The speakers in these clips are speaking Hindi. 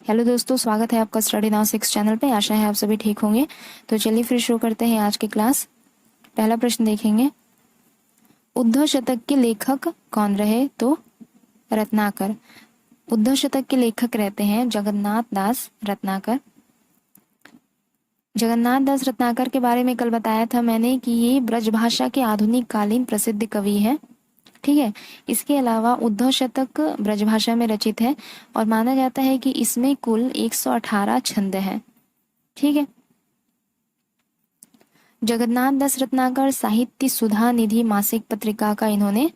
हेलो दोस्तों, स्वागत है आपका स्टडी नाउ 6 चैनल पे। आशा है आप सभी ठीक होंगे। तो चलिए फिर शुरू करते हैं आज की क्लास। पहला प्रश्न देखेंगे, उद्धव शतक के लेखक कौन रहे? तो रत्नाकर। उद्धव शतक के लेखक रहते हैं जगन्नाथ दास रत्नाकर। जगन्नाथ दास रत्नाकर के बारे में कल बताया था मैंने कि ये ब्रजभाषा के आधुनिक कालीन प्रसिद्ध कवि है। ठीक है। इसके अलावा उद्धव शतक ब्रजभाषा में रचित है और माना जाता है कि इसमें कुल 118 छंद हैं। ठीक है। जगन्नाथ दास रत्नाकर साहित्य सुधा निधि मासिक पत्रिका का इन्होंने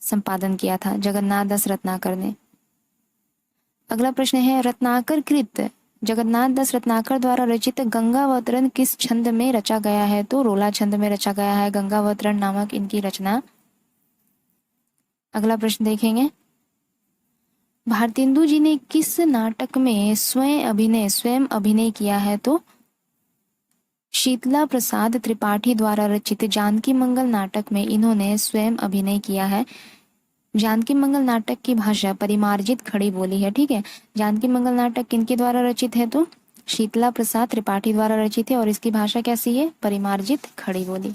संपादन किया था, जगन्नाथ दास रत्नाकर ने। अगला प्रश्न है, रत्नाकर कृत जगन्नाथ दास रत्नाकर द्वारा रचित गंगावतरण किस छंद में रचा गया है? तो रोला छंद में रचा गया है गंगावतरण नामक इनकी रचना। अगला प्रश्न देखेंगे, भारतेंदु जी ने किस नाटक में स्वयं अभिनय किया है? तो शीतला प्रसाद त्रिपाठी द्वारा रचित जानकी मंगल नाटक में इन्होंने स्वयं अभिनय किया है। जानकी मंगल नाटक की भाषा परिमार्जित खड़ी बोली है। ठीक है। जानकी मंगल नाटक किनके द्वारा रचित है? तो शीतला प्रसाद त्रिपाठी द्वारा रचित है और इसकी भाषा कैसी है? परिमार्जित खड़ी बोली।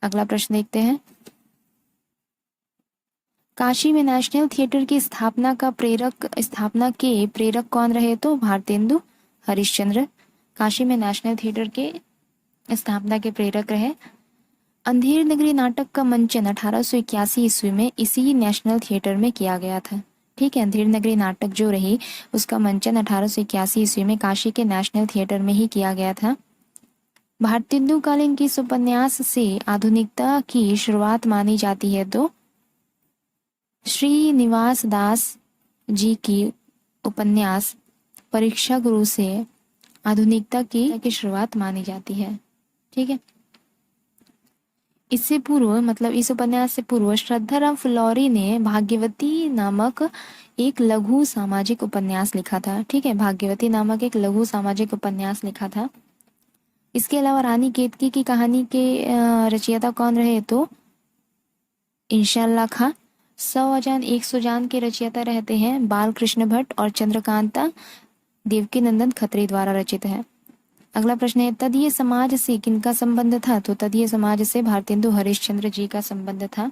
अगला प्रश्न देखते हैं, काशी में नेशनल थिएटर की स्थापना के प्रेरक कौन रहे? तो भारतेंदु हरिश्चंद्र काशी में नेशनल थिएटर के स्थापना के प्रेरक रहे। अंधेर नगरी नाटक का मंचन 1881 ईस्वी में इसी नेशनल थिएटर में किया गया था। ठीक है। अंधेर नगरी नाटक जो रही उसका मंचन 1881 ईस्वी में काशी के नेशनल थिएटर में ही किया गया था। भारतेंदु कालीन की इस उपन्यास से आधुनिकता की शुरुआत मानी जाती है। तो श्रीनिवास दास जी की उपन्यास परीक्षा गुरु से आधुनिकता की शुरुआत मानी जाती है। ठीक है। इससे पूर्व मतलब इस उपन्यास से पूर्व श्रद्धाराम फुलौरी ने भाग्यवती नामक एक लघु सामाजिक उपन्यास लिखा था। ठीक है। भाग्यवती नामक एक लघु सामाजिक उपन्यास लिखा था। इसके अलावा रानी केतकी की कहानी के रचयिता कौन रहे? तो इंशाअल्लाह खां। 100 अजान 100 जान के रचयिता रहते हैं बालकृष्ण भट्ट और चंद्रकांता देवकीनंदन खत्री द्वारा रचित है। अगला प्रश्न है, तदीय समाज से किनका संबंध था? तो तदीय समाज से भारतेंदु हरिश्चंद्र जी का संबंध था।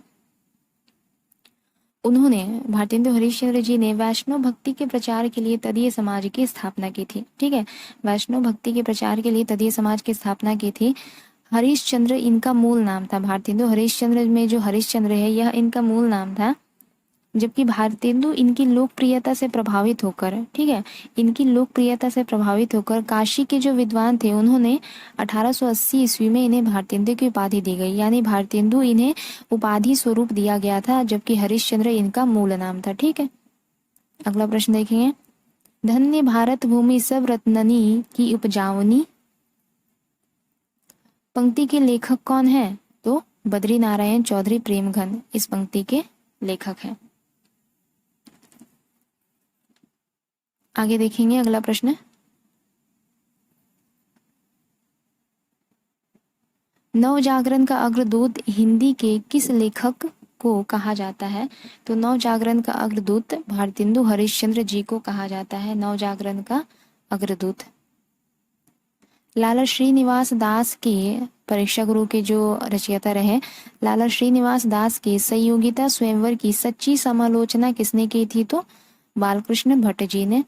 भारतेंदु हरिश्चंद्र जी ने वैष्णव भक्ति के प्रचार के लिए तदीय समाज की स्थापना की थी। ठीक है। वैष्णव भक्ति के प्रचार के लिए तदीय समाज की स्थापना की थी। हरिश्चंद्र इनका मूल नाम था। भारतेंदु हरिश्चंद्र में जो हरिश्चंद्र है यह इनका मूल नाम था, जबकि भारतेंदु इनकी लोकप्रियता से प्रभावित होकर, ठीक है, इनकी लोकप्रियता से प्रभावित होकर काशी के जो विद्वान थे उन्होंने 1880 ईस्वी में इन्हें भारतेंदु की उपाधि दी गई, यानी भारतेंदु इन्हें उपाधि स्वरूप दिया गया था, जबकि हरिश्चंद्र इनका मूल नाम था। ठीक है। अगला प्रश्न देखेंगे, धन्य भारत भूमि सब रत्ननी की उपजावनी पंक्ति के लेखक कौन है? तो बद्री नारायण चौधरी प्रेमघन इस पंक्ति के लेखक हैं। आगे देखेंगे अगला प्रश्न, नवजागरण का अग्रदूत हिंदी के किस लेखक को कहा जाता है? तो नवजागरण का अग्रदूत भारतेंदु हरिश्चंद्र जी को कहा जाता है, नवजागरण का अग्रदूत। लाला श्रीनिवास दास के परीक्षा गुरु के जो रचयिता रहे, लाला श्रीनिवास दास के संयोगिता स्वयंवर की सच्ची समालोचना किसने की थी? तो बालकृष्ण भट्ट जी ने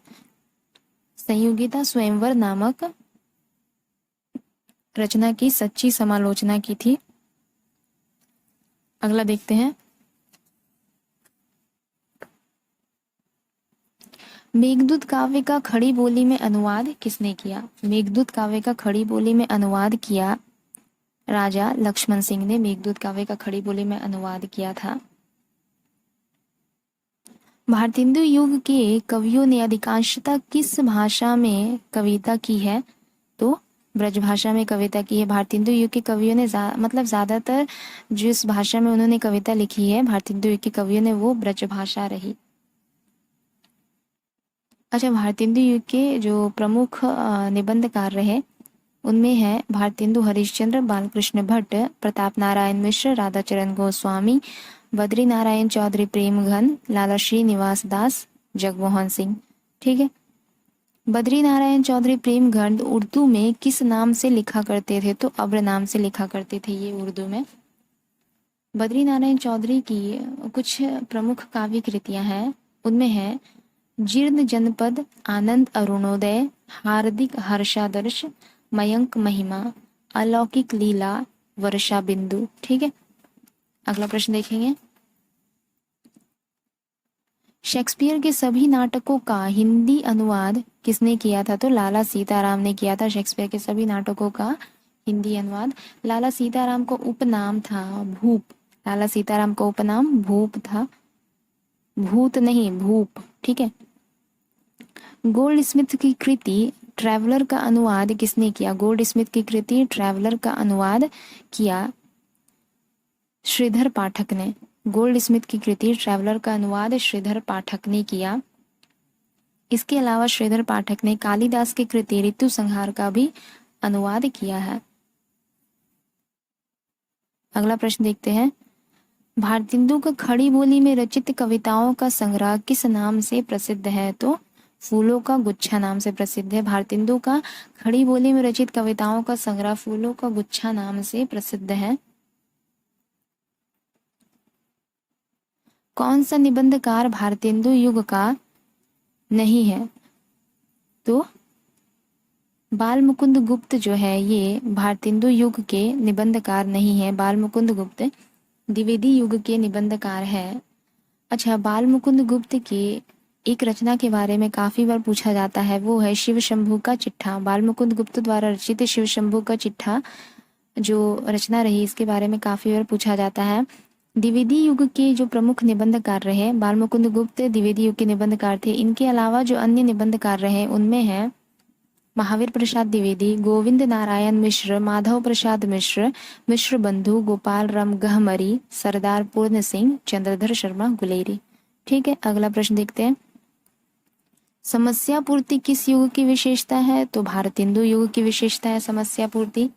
संयोगिता स्वयंवर नामक रचना की सच्ची समालोचना की थी। अगला देखते हैं, मेघदूत काव्य का खड़ी बोली में अनुवाद किसने किया? मेघदूत काव्य का खड़ी बोली में अनुवाद किया राजा लक्ष्मण सिंह ने मेघदूत काव्य का खड़ी बोली में अनुवाद किया था। भारतेंदु युग के कवियों ने अधिकांशतः किस भाषा में कविता की है? तो ब्रजभाषा में कविता की है। भारतेंदु युग के कवियों ने मतलब ज्यादातर जिस भाषा में उन्होंने कविता लिखी है भारतेंदु युग के कवियों ने, वो ब्रजभाषा रही। अच्छा, भारतेंदु युग के जो प्रमुख निबंधकार रहे उनमें है भारतेंदु हरिश्चंद्र, बालकृष्ण भट्ट, प्रताप नारायण मिश्र, राधाचरण गोस्वामी, बद्री नारायण चौधरी प्रेमघन, लाला श्रीनिवास दास, जगमोहन सिंह। ठीक है। बद्री नारायण चौधरी प्रेमगढ़ उर्दू में किस नाम से लिखा करते थे? तो अब्र नाम से लिखा करते थे ये उर्दू में। बद्री नारायण चौधरी की कुछ प्रमुख काव्य कृतियां हैं, उनमें है जीर्ण जनपद, आनंद अरुणोदय, हार्दिक हर्षादर्श, मयंक महिमा, अलौकिक लीला, वर्षा बिंदु। ठीक है, अगला प्रश्न देखेंगे। शेक्सपियर के सभी नाटकों का हिंदी अनुवाद किसने किया था? तो लाला सीताराम ने किया था शेक्सपियर के सभी नाटकों का हिंदी अनुवाद। लाला सीताराम को उपनाम था भूप। लाला सीताराम का उपनाम भूप था, भूत नहीं भूप। ठीक है। गोल्ड स्मिथ की कृति ट्रैवलर का अनुवाद किसने किया? गोल्ड स्मिथ की कृति ट्रैवलर का अनुवाद किया श्रीधर पाठक ने। गोल्ड स्मिथ की कृति ट्रैवलर का अनुवाद श्रीधर पाठक ने किया। इसके अलावा श्रीधर पाठक ने कालिदास की कृति ऋतु संहार का भी अनुवाद किया है। अगला प्रश्न देखते हैं। भारतेंदु का खड़ी बोली में रचित कविताओं का संग्रह किस नाम से प्रसिद्ध है? तो फूलों का गुच्छा नाम से प्रसिद्ध है। भारतेंदु का खड़ी बोली में रचित कविताओं का संग्रह फूलों का गुच्छा नाम से प्रसिद्ध है। कौन सा निबंधकार भारतेंदु युग का नहीं है? तो बाल मुकुंद गुप्त जो है ये भारतेंदु युग के निबंधकार नहीं है। बाल मुकुंद गुप्त द्विवेदी युग के निबंधकार है। अच्छा, बाल मुकुंद गुप्त की एक रचना के बारे में काफी बार पूछा जाता है, वो है शिव शंभू का चिट्ठा। बाल मुकुंद गुप्त द्वारा रचित शिव शंभू का चिट्ठा जो रचना रही, इसके बारे में काफी बार पूछा जाता है। द्विवेदी युग के जो प्रमुख निबंधकार रहे, बाल मुकुंद गुप्त द्विवेदी युग के निबंधकार थे। इनके अलावा जो अन्य निबंधकार रहे उनमें है महावीर प्रसाद द्विवेदी, गोविंद नारायण मिश्र, माधव प्रसाद मिश्र, मिश्र बंधु, गोपाल राम गहमरी, सरदार पूर्ण सिंह, चंद्रधर शर्मा गुलेरी। ठीक है, अगला प्रश्न देखते हैं। समस्या पूर्ति किस युग की विशेषता है? तो भारतेंदु युग की विशेषता है समस्या पूर्ति।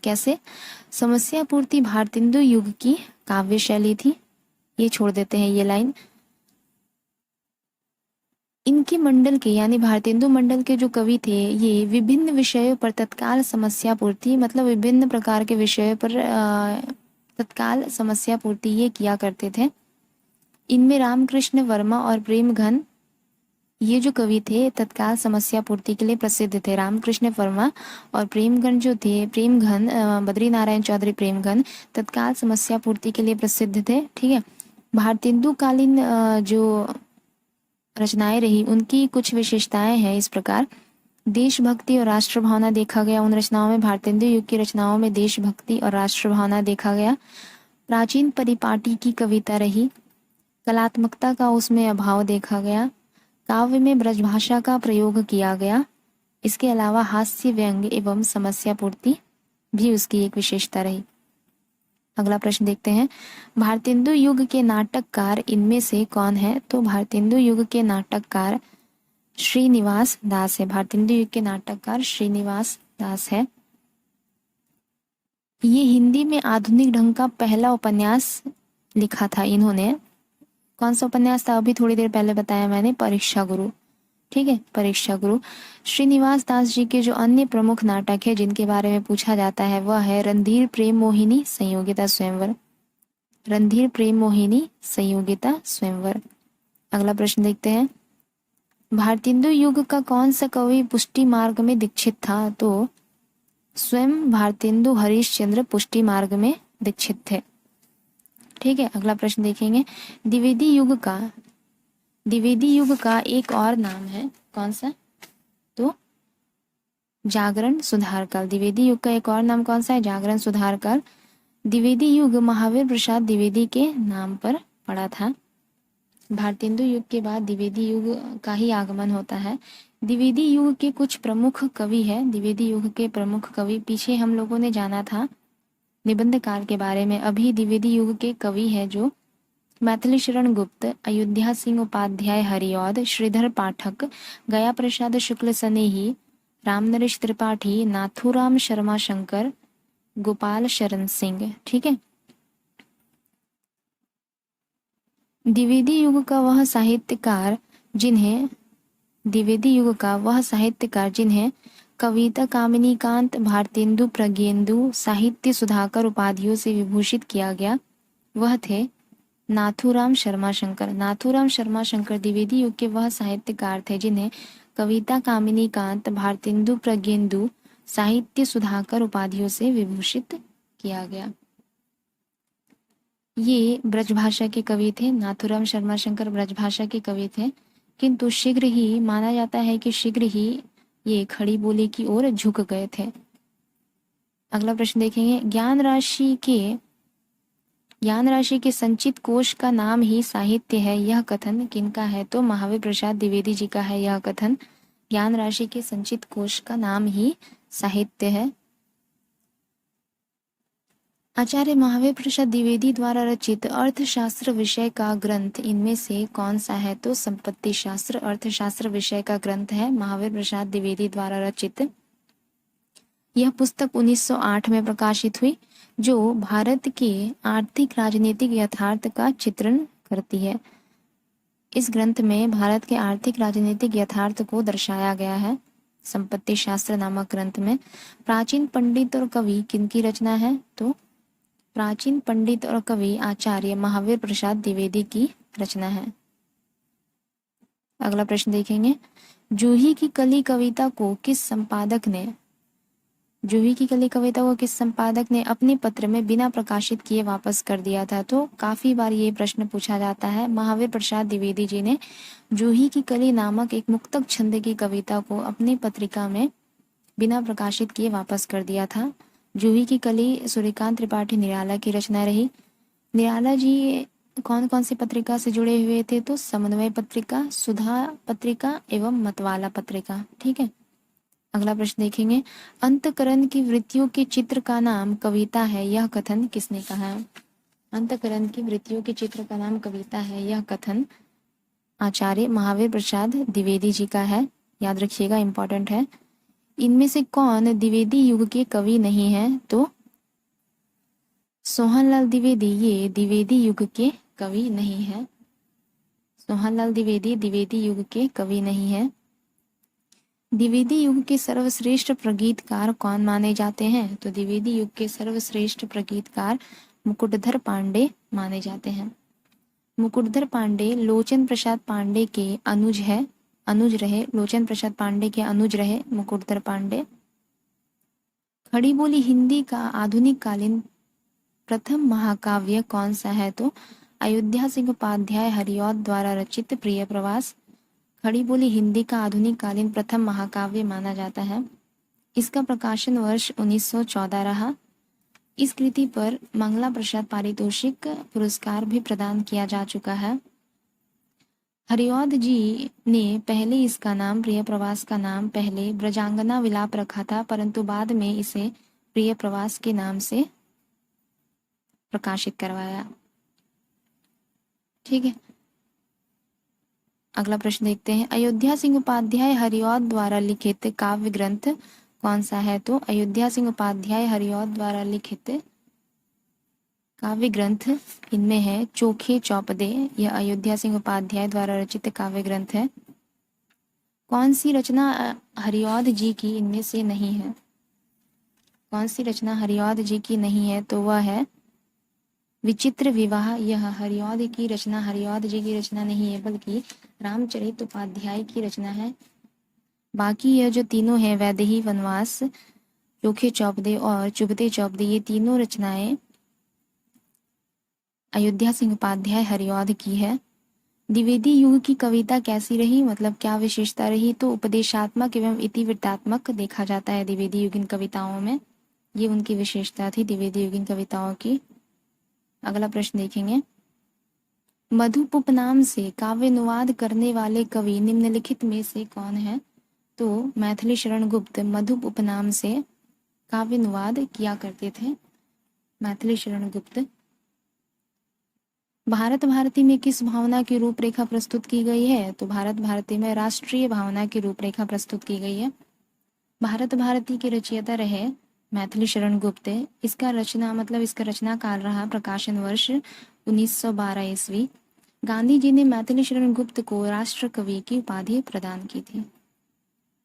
कैसे? समस्या पूर्ति भारतेंदु युग की काव्य शैली थी। ये छोड़ देते हैं ये लाइन। इनके मंडल के यानी भारतेंदु मंडल के जो कवि थे ये विभिन्न विषयों पर तत्काल समस्या पूर्ति, मतलब विभिन्न प्रकार के विषयों पर तत्काल समस्या पूर्ति ये किया करते थे। इनमें रामकृष्ण वर्मा और प्रेमघन ये जो कवि थे तत्काल समस्या पूर्ति के लिए प्रसिद्ध थे। रामकृष्ण वर्मा और प्रेमघन जो थे, प्रेमघन बद्री नारायण चौधरी प्रेमघन तत्काल समस्या पूर्ति के लिए प्रसिद्ध थे। ठीक है। भारतेंदु कालीन जो रचनाएं रही उनकी कुछ विशेषताएं हैं इस प्रकार। देशभक्ति और राष्ट्र भावना देखा गया उन रचनाओं में। भारतेंदु युग की रचनाओं में देशभक्ति और राष्ट्र भावना देखा गया। प्राचीन परिपाटी की कविता रही, कलात्मकता का उसमें अभाव देखा गया। काव्य में ब्रजभाषा का प्रयोग किया गया। इसके अलावा हास्य व्यंग एवं समस्या पूर्ति भी उसकी एक विशेषता रही। अगला प्रश्न देखते हैं। भारतेंदु युग के नाटककार इनमें से कौन है? तो भारतेंदु युग के नाटककार श्रीनिवास दास है। भारतेंदु युग के नाटककार श्रीनिवास दास है। ये हिंदी में आधुनिक ढंग का पहला उपन्यास लिखा था इन्होंने। कौन सा उपन्यास था? अभी थोड़ी देर पहले बताया मैंने, परीक्षा गुरु। ठीक है, परीक्षा गुरु। श्रीनिवास दास जी के जो अन्य प्रमुख नाटक है जिनके बारे में पूछा जाता है वह है रणधीर प्रेम मोहिनी संयोगिता स्वयंवर। रणधीर प्रेम मोहिनी संयोगिता स्वयंवर। अगला प्रश्न देखते हैं। भारतेंदु युग का कौन सा कवि पुष्टि मार्ग में दीक्षित था? तो स्वयं भारतेंदु हरिश्चंद्र पुष्टि मार्ग में दीक्षित थे। ठीक है, अगला प्रश्न देखेंगे। द्विवेदी युग का एक और नाम है, कौन सा? तो जागरण सुधार काल। द्विवेदी युग का एक और नाम कौन सा है? जागरण सुधार काल। द्विवेदी युग महावीर प्रसाद द्विवेदी के नाम पर पड़ा था। भारतेंदु युग के बाद द्विवेदी युग का ही आगमन होता है। द्विवेदी युग के कुछ प्रमुख कवि है। द्विवेदी युग के प्रमुख कवि पीछे हम लोगों ने जाना था निबंधकार के बारे में। अभी द्विवेदी युग के कवि है जो मैथिली शरण गुप्त, अयोध्या सिंह उपाध्याय हरिऔध, श्रीधर पाठक, गया प्रसाद शुक्ल सनेही, रामनरेश त्रिपाठी, नाथूराम शर्मा शंकर, गोपाल शरण सिंह। ठीक है। द्विवेदी युग का वह साहित्यकार जिन्हें द्विवेदी युग का वह साहित्यकार जिन्हें कविता कामिनी कांत, भारतेंदु, प्रज्ञेंदु, साहित्य सुधाकर उपाधियों से विभूषित किया गया, वह थे नाथूराम शर्मा शंकर। नाथूराम शर्मा शंकर द्विवेदी युग के वह साहित्यकार थे जिन्हें कविता कामिनी कांत, भारतेंदु, प्रज्ञेंदु, साहित्य सुधाकर उपाधियों से विभूषित किया गया। ये ब्रजभाषा के कवि थे। नाथूराम शर्मा शंकर ब्रजभाषा के कवि थे, किंतु शीघ्र ही माना जाता है कि शीघ्र ही ये खड़ी बोली की ओर झुक गए थे। अगला प्रश्न देखेंगे, ज्ञान राशि के संचित कोश का नाम ही साहित्य है, यह कथन किनका है? तो महावीर प्रसाद द्विवेदी जी का है यह कथन। ज्ञान राशि के संचित कोश का नाम ही साहित्य है। आचार्य महावीर प्रसाद द्विवेदी द्वारा रचित अर्थशास्त्र विषय का ग्रंथ इनमें से कौन सा है? तो संपत्ति शास्त्र अर्थशास्त्र विषय का ग्रंथ है महावीर प्रसाद द्विवेदी द्वारा रचित। यह पुस्तक 1908 में प्रकाशित हुई, जो भारत के आर्थिक राजनीतिक यथार्थ का चित्रण करती है। इस ग्रंथ में भारत के आर्थिक राजनीतिक यथार्थ को दर्शाया गया है। संपत्ति शास्त्र नामक ग्रंथ में प्राचीन पंडित और कवि किनकी रचना है? तो प्राचीन पंडित और कवि आचार्य महावीर प्रसाद द्विवेदी की रचना है। अगला प्रश्न देखेंगे, जूही की कली कविता को किस संपादक ने अपने पत्र में बिना प्रकाशित किए वापस कर दिया था? तो काफी बार ये प्रश्न पूछा जाता है। महावीर प्रसाद द्विवेदी जी ने जूही की कली नामक एक मुक्तक छंद की कविता को अपनी पत्रिका में बिना प्रकाशित किए वापस कर दिया था। जूही की कली सूर्यकांत त्रिपाठी निराला की रचना रही। निराला जी कौन कौन सी पत्रिका से जुड़े हुए थे? तो समन्वय पत्रिका, सुधा पत्रिका एवं मतवाला पत्रिका। ठीक है। अगला प्रश्न देखेंगे, अंतकरण की वृत्तियों के चित्र का नाम कविता है, यह कथन किसने कहा है? अंतकरण की वृत्तियों के चित्र का नाम कविता है, यह कथन आचार्य महावीर प्रसाद द्विवेदी जी का है। याद रखिएगा, इंपॉर्टेंट है। इनमें से कौन द्विवेदी युग के कवि नहीं है? तो सोहनलाल द्विवेदी ये द्विवेदी युग के कवि नहीं है। सोहनलाल द्विवेदी द्विवेदी युग के कवि नहीं है। द्विवेदी युग के सर्वश्रेष्ठ प्रगीतकार कौन माने जाते हैं? तो द्विवेदी युग के सर्वश्रेष्ठ प्रगीतकार मुकुटधर पांडे माने जाते हैं। मुकुटधर पांडे लोचन प्रसाद पांडे के अनुज रहे। लोचन प्रसाद पांडे के अनुज रहे मुकुटधर पांडे। खड़ी बोली हिंदी का आधुनिक कालीन प्रथम महाकाव्य कौन सा है? तो अयोध्या सिंह उपाध्याय हरिऔध द्वारा रचित प्रिय प्रवास खड़ी बोली हिंदी का आधुनिक कालीन प्रथम महाकाव्य माना जाता है। इसका प्रकाशन वर्ष 1914 रहा। इस कृति पर मंगला प्रसाद पारितोषिक पुरस्कार भी प्रदान किया जा चुका है। हरिऔध जी ने पहले इसका नाम प्रिय प्रवास का नाम पहले ब्रजांगना विलाप रखा था, परंतु बाद में इसे प्रिय प्रवास के नाम से प्रकाशित करवाया। ठीक है। अगला प्रश्न देखते हैं, अयोध्या सिंह उपाध्याय हरिऔध द्वारा लिखित काव्य ग्रंथ कौन सा है? तो अयोध्या सिंह उपाध्याय हरिऔध द्वारा लिखित काव्य ग्रंथ इनमें है चोखे चौपदे। यह अयोध्या सिंह उपाध्याय द्वारा रचित काव्य ग्रंथ है। कौन सी रचना हरिऔध जी की इनमें से नहीं है? कौन सी रचना हरिऔध जी की नहीं है? तो वह है विचित्र विवाह। यह हरिऔध की रचना, हरिऔध जी की रचना नहीं है, बल्कि रामचरित उपाध्याय की रचना है। बाकी यह जो तीनों है, वैदेही वनवास, चोखे चौपदे और चुभते चौपदे, ये तीनों रचनाएं अयोध्या सिंह उपाध्याय हरिऔध की है। द्विवेदी युग की कविता कैसी रही, मतलब क्या विशेषता रही? तो उपदेशात्मक एवं इतिवृत्तात्मक देखा जाता है द्विवेदी युगीन कविताओं में। ये उनकी विशेषता थी द्विवेदी युगीन कविताओं की। अगला प्रश्न देखेंगे, मधुप उपनाम से काव्यानुवाद करने वाले कवि निम्नलिखित में से कौन है? तो मैथिली शरण गुप्त मधुप उपनाम से काव्यानुवाद किया करते थे। मैथिली शरण गुप्त। भारत भारती में किस भावना की रूपरेखा प्रस्तुत की गई है? तो भारत भारती में राष्ट्रीय भावना की रूपरेखा प्रस्तुत की गई है। भारत भारती के रचयिता रहे मैथिली शरण गुप्त। इसका रचना काल रहा प्रकाशन वर्ष 1912 ईस्वी। गांधी जी ने मैथिली शरण गुप्त को राष्ट्र कवि की उपाधि प्रदान की थी।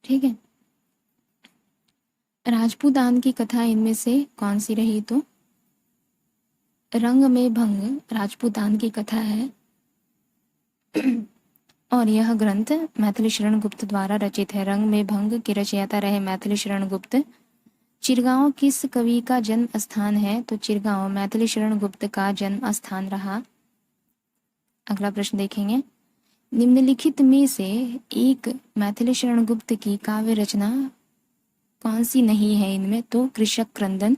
ठीक है। राजपूतान की कथा इनमें से कौन सी रही? तो रंग में भंग राजपूतान की कथा है और यह ग्रंथ मैथिली शरण गुप्त द्वारा रचित है। रंग में भंग के रचयिता रहे मैथिली शरण गुप्त। चिरगांव किस कवि का जन्म स्थान है? तो चिरगांव मैथिली शरण गुप्त का जन्म स्थान रहा। अगला प्रश्न देखेंगे, निम्नलिखित में से एक मैथिली शरण गुप्त की काव्य रचना कौन सी नहीं है इनमें? तो कृषक क्रंदन।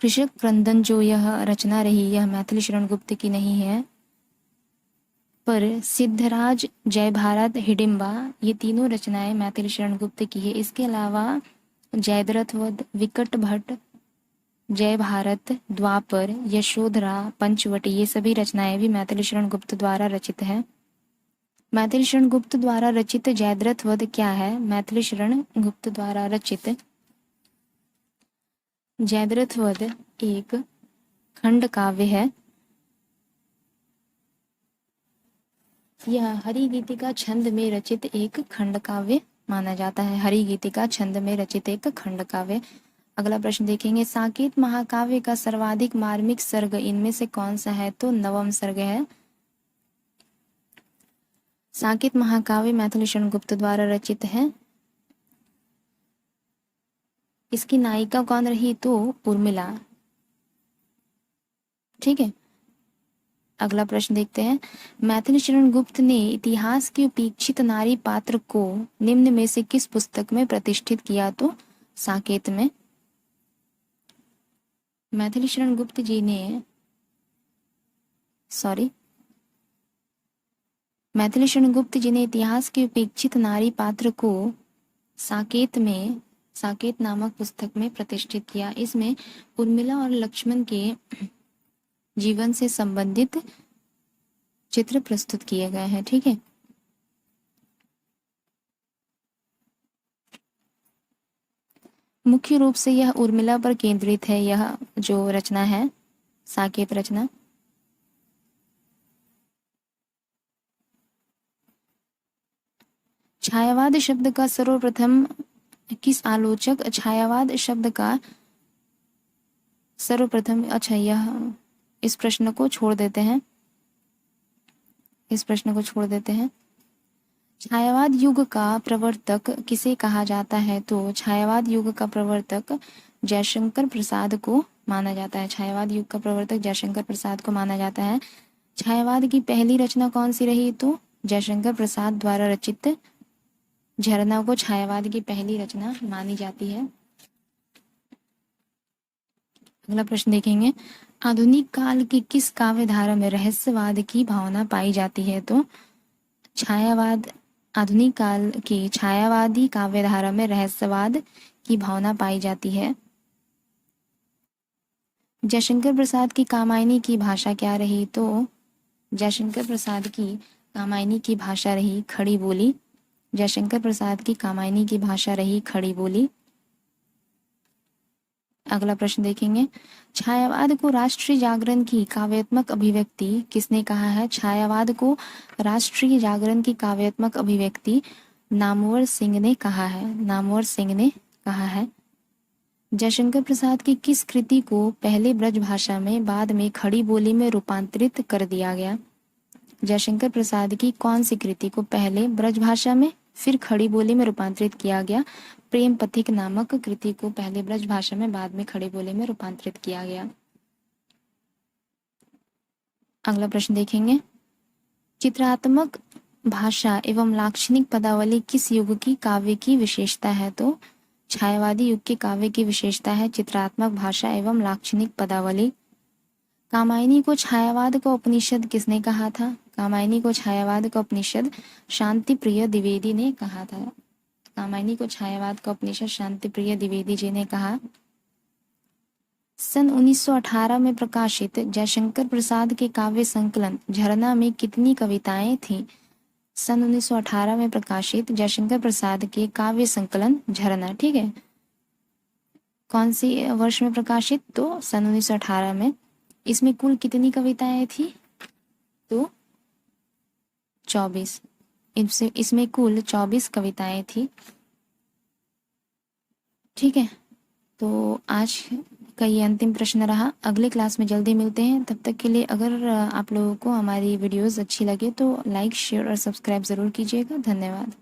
कृषक क्रंदन जो यह रचना रही यह मैथिली शरण गुप्त की नहीं है, पर सिद्धराज, जय भारत, हिडिंबा ये तीनों रचनाएं मैथिली शरण गुप्त की है। इसके अलावा जयद्रथ वध, विकट भट्ट, जय भारत, द्वापर, यशोधरा, पंचवटी ये सभी रचनाएं भी मैथिली शरण गुप्त द्वारा रचित है। मैथिली शरण गुप्त द्वारा रचित जयद्रथ वध क्या है? मैथिली शरण गुप्त द्वारा रचित जयद्रथ वध एक खंड काव्य है। यह हरि गीतिका छंद में रचित एक खंड काव्य माना जाता है। हरि गीतिका छंद में रचित एक खंड काव्य। अगला प्रश्न देखेंगे, साकेत महाकाव्य का सर्वाधिक मार्मिक सर्ग इनमें से कौन सा है? तो नवम सर्ग है। साकेत महाकाव्य मैथिली शरण गुप्त द्वारा रचित है। इसकी नायिका कौन रही? तो उर्मिला। ठीक है। अगला प्रश्न देखते हैं, मैथिली शरण गुप्त ने इतिहास की उपेक्षित नारी पात्र को निम्न में से किस पुस्तक में प्रतिष्ठित किया? तो साकेत में। मैथिली शरण गुप्त जी ने मैथिली शरण गुप्त जी ने इतिहास की उपेक्षित नारी पात्र को साकेत नामक पुस्तक में प्रतिष्ठित किया। इसमें उर्मिला और लक्ष्मण के जीवन से संबंधित चित्र प्रस्तुत किए गए हैं। ठीक है। मुख्य रूप से यह उर्मिला पर केंद्रित है, यह जो रचना है साकेत रचना। छायावाद शब्द का सर्वप्रथम किस आलोचक छायावाद शब्द का सर्वप्रथम यह इस प्रश्न को छोड़ देते हैं। छायावाद युग का प्रवर्तक किसे कहा जाता है? तो छायावाद युग का प्रवर्तक जयशंकर प्रसाद को माना जाता है। छायावाद युग का प्रवर्तक जयशंकर प्रसाद को माना जाता है। छायावाद की पहली रचना कौन सी रही? तो जयशंकर प्रसाद द्वारा रचित झरना को छायावाद की पहली रचना मानी जाती है। अगला प्रश्न देखेंगे, आधुनिक काल की किस काव्य धारा में रहस्यवाद की भावना पाई जाती है? तो छायावाद। आधुनिक काल की छायावादी काव्य धारा में रहस्यवाद की भावना पाई जाती है। जयशंकर प्रसाद की कामायनी की भाषा क्या रही? तो जयशंकर प्रसाद की कामायनी की भाषा रही खड़ी बोली। जयशंकर प्रसाद की कामायनी की भाषा रही खड़ी बोली। अगला प्रश्न देखेंगे, छायावाद को राष्ट्रीय जागरण की काव्यात्मक अभिव्यक्ति किसने कहा है? छायावाद को राष्ट्रीय जागरण की काव्यात्मक अभिव्यक्ति नामवर सिंह ने कहा है। जयशंकर प्रसाद की किस कृति को पहले ब्रज भाषा में बाद में खड़ी बोली में रूपांतरित कर दिया गया? जयशंकर प्रसाद की कौन सी कृति को पहले ब्रज भाषा में फिर खड़ी बोली में रूपांतरित किया गया? प्रेम पथिक नामक कृति को पहले ब्रज भाषा में बाद में खड़ी बोली में रूपांतरित किया गया। अगला प्रश्न देखेंगे, चित्रात्मक भाषा एवं लाक्षणिक पदावली किस युग की काव्य की विशेषता है? तो छायावादी युग के काव्य की विशेषता है चित्रात्मक भाषा एवं लाक्षणिक पदावली। कामायनी को छायावाद का उपनिषद किसने कहा था? कामायनी को छायावाद का उपनिषद शांति प्रिय द्विवेदी ने कहा था। कामायनी को छायावाद का उपनिषद शांति प्रिय द्विवेदी जी ने कहा। सन 1918 में प्रकाशित जयशंकर प्रसाद के काव्य संकलन झरना में कितनी कविताएं थीं? सन 1918 में प्रकाशित जयशंकर प्रसाद के काव्य संकलन झरना, ठीक है, कौन सी वर्ष में प्रकाशित? तो सन 1918 में। इसमें कुल कितनी कविताएं थी? तो 24। इसमें कुल 24 कविताएं थी। ठीक है, तो आज का ये अंतिम प्रश्न रहा। अगले क्लास में जल्दी मिलते हैं। तब तक के लिए अगर आप लोगों को हमारी वीडियोस अच्छी लगे तो लाइक, शेयर और सब्सक्राइब ज़रूर कीजिएगा। धन्यवाद।